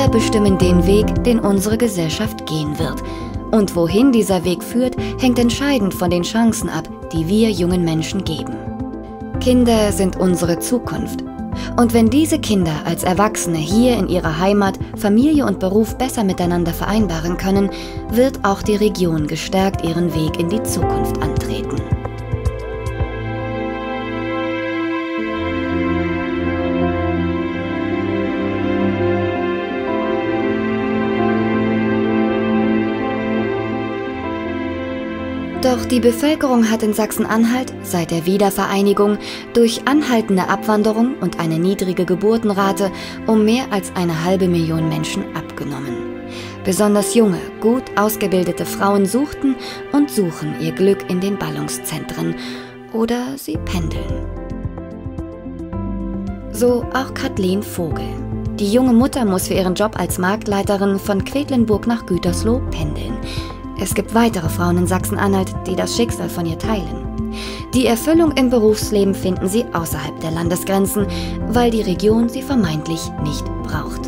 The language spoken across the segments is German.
Kinder bestimmen den Weg, den unsere Gesellschaft gehen wird. Und wohin dieser Weg führt, hängt entscheidend von den Chancen ab, die wir jungen Menschen geben. Kinder sind unsere Zukunft. Und wenn diese Kinder als Erwachsene hier in ihrer Heimat Familie und Beruf besser miteinander vereinbaren können, wird auch die Region gestärkt ihren Weg in die Zukunft antreten. Doch die Bevölkerung hat in Sachsen-Anhalt seit der Wiedervereinigung durch anhaltende Abwanderung und eine niedrige Geburtenrate um mehr als 500.000 Menschen abgenommen. Besonders junge, gut ausgebildete Frauen suchten und suchen ihr Glück in den Ballungszentren oder sie pendeln. So auch Kathleen Vogel. Die junge Mutter muss für ihren Job als Marktleiterin von Quedlinburg nach Gütersloh pendeln. Es gibt weitere Frauen in Sachsen-Anhalt, die das Schicksal von ihr teilen. Die Erfüllung im Berufsleben finden sie außerhalb der Landesgrenzen, weil die Region sie vermeintlich nicht braucht.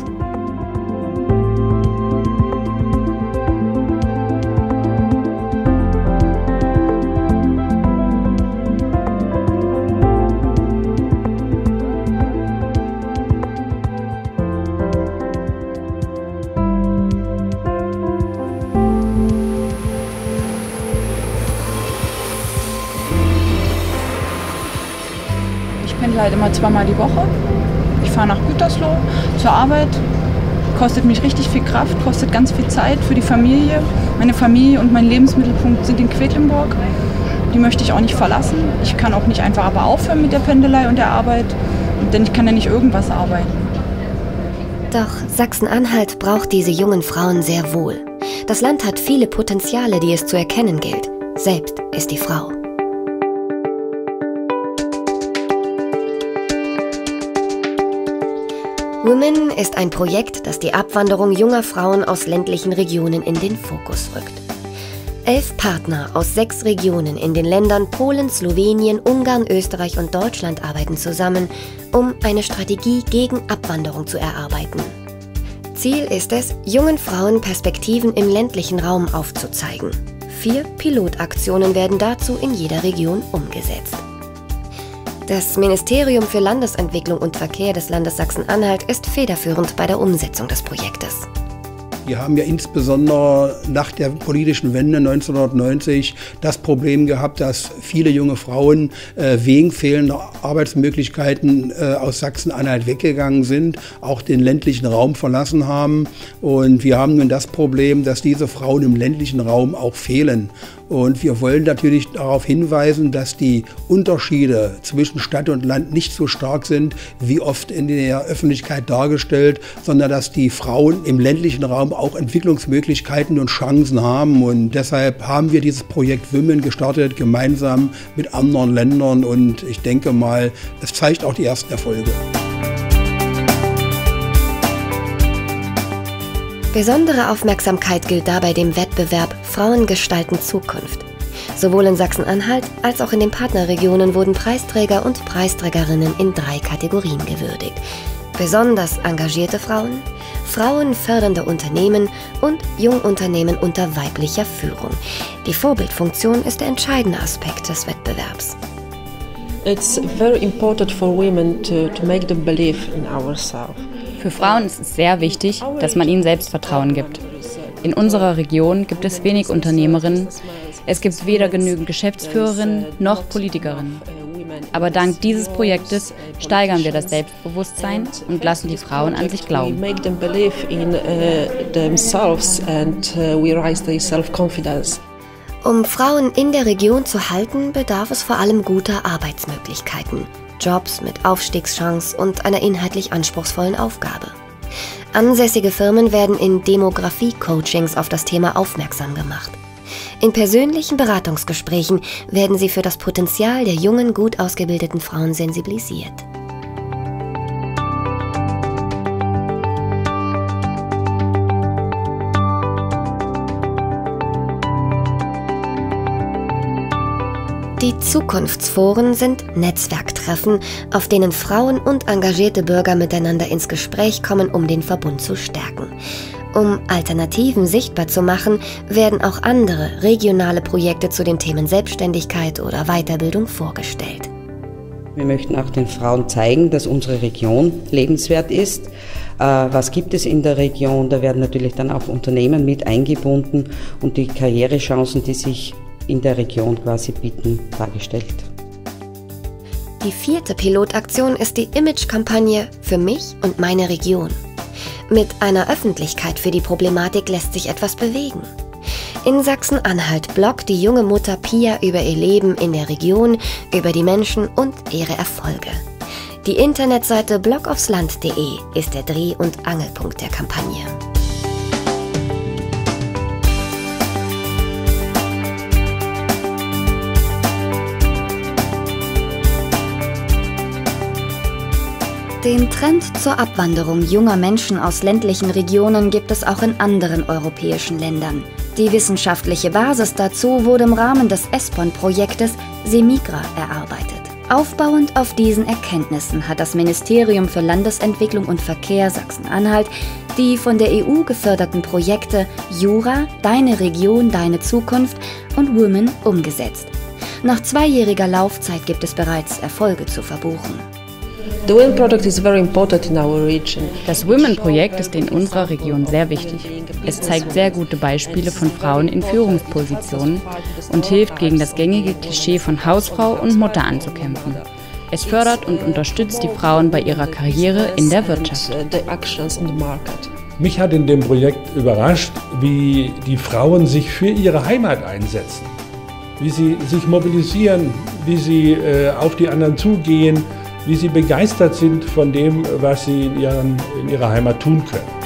Ich pendle halt immer zweimal die Woche. Ich fahre nach Gütersloh zur Arbeit. Kostet mich richtig viel Kraft, kostet ganz viel Zeit für die Familie. Meine Familie und mein Lebensmittelpunkt sind in Quedlinburg. Die möchte ich auch nicht verlassen. Ich kann auch nicht einfach aber aufhören mit der Pendelei und der Arbeit, denn ich kann ja nicht irgendwas arbeiten. Doch Sachsen-Anhalt braucht diese jungen Frauen sehr wohl. Das Land hat viele Potenziale, die es zu erkennen gilt. Selbst ist die Frau. Women ist ein Projekt, das die Abwanderung junger Frauen aus ländlichen Regionen in den Fokus rückt. 11 Partner aus 6 Regionen in den Ländern Polen, Slowenien, Ungarn, Österreich und Deutschland arbeiten zusammen, um eine Strategie gegen Abwanderung zu erarbeiten. Ziel ist es, jungen Frauen Perspektiven im ländlichen Raum aufzuzeigen. 4 Pilotaktionen werden dazu in jeder Region umgesetzt. Das Ministerium für Landesentwicklung und Verkehr des Landes Sachsen-Anhalt ist federführend bei der Umsetzung des Projektes. Wir haben ja insbesondere nach der politischen Wende 1990 das Problem gehabt, dass viele junge Frauen wegen fehlender Arbeitsmöglichkeiten aus Sachsen-Anhalt weggegangen sind, auch den ländlichen Raum verlassen haben. Und wir haben nun das Problem, dass diese Frauen im ländlichen Raum auch fehlen. Und wir wollen natürlich darauf hinweisen, dass die Unterschiede zwischen Stadt und Land nicht so stark sind, wie oft in der Öffentlichkeit dargestellt, sondern dass die Frauen im ländlichen Raum auch Entwicklungsmöglichkeiten und Chancen haben. Und deshalb haben wir dieses Projekt Women gestartet, gemeinsam mit anderen Ländern. Und ich denke mal, es zeigt auch die ersten Erfolge. Besondere Aufmerksamkeit gilt dabei dem Wettbewerb Frauen gestalten Zukunft. Sowohl in Sachsen-Anhalt als auch in den Partnerregionen wurden Preisträger und Preisträgerinnen in 3 Kategorien gewürdigt. Besonders engagierte Frauen, frauenfördernde Unternehmen und Jungunternehmen unter weiblicher Führung. Die Vorbildfunktion ist der entscheidende Aspekt des Wettbewerbs. It's very important for women to make them believe in ourselves. Für Frauen ist es sehr wichtig, dass man ihnen Selbstvertrauen gibt. In unserer Region gibt es wenig Unternehmerinnen. Es gibt weder genügend Geschäftsführerinnen noch Politikerinnen. Aber dank dieses Projektes steigern wir das Selbstbewusstsein und lassen die Frauen an sich glauben. Um Frauen in der Region zu halten, bedarf es vor allem guter Arbeitsmöglichkeiten. Jobs mit Aufstiegschance und einer inhaltlich anspruchsvollen Aufgabe. Ansässige Firmen werden in Demografie-Coachings auf das Thema aufmerksam gemacht. In persönlichen Beratungsgesprächen werden sie für das Potenzial der jungen, gut ausgebildeten Frauen sensibilisiert. Die Zukunftsforen sind Netzwerktreffen, auf denen Frauen und engagierte Bürger miteinander ins Gespräch kommen, um den Verbund zu stärken. Um Alternativen sichtbar zu machen, werden auch andere regionale Projekte zu den Themen Selbstständigkeit oder Weiterbildung vorgestellt. Wir möchten auch den Frauen zeigen, dass unsere Region lebenswert ist. Was gibt es in der Region? Da werden natürlich dann auch Unternehmen mit eingebunden und die Karrierechancen, die sich in der Region quasi bieten, dargestellt. Die 4. Pilotaktion ist die Image-Kampagne Für mich und meine Region. Mit einer Öffentlichkeit für die Problematik lässt sich etwas bewegen. In Sachsen-Anhalt bloggt die junge Mutter Pia über ihr Leben in der Region, über die Menschen und ihre Erfolge. Die Internetseite blogaufsland.de ist der Dreh- und Angelpunkt der Kampagne. Den Trend zur Abwanderung junger Menschen aus ländlichen Regionen gibt es auch in anderen europäischen Ländern. Die wissenschaftliche Basis dazu wurde im Rahmen des ESPON-Projektes Semigra erarbeitet. Aufbauend auf diesen Erkenntnissen hat das Ministerium für Landesentwicklung und Verkehr Sachsen-Anhalt die von der EU geförderten Projekte Jura, Deine Region, Deine Zukunft und Women umgesetzt. Nach 2-jähriger Laufzeit gibt es bereits Erfolge zu verbuchen. Das Women-Projekt ist in unserer Region sehr wichtig. Es zeigt sehr gute Beispiele von Frauen in Führungspositionen und hilft, gegen das gängige Klischee von Hausfrau und Mutter anzukämpfen. Es fördert und unterstützt die Frauen bei ihrer Karriere in der Wirtschaft. Mich hat in dem Projekt überrascht, wie die Frauen sich für ihre Heimat einsetzen, wie sie sich mobilisieren, wie sie auf die anderen zugehen, wie sie begeistert sind von dem, was sie in ihrer Heimat tun können.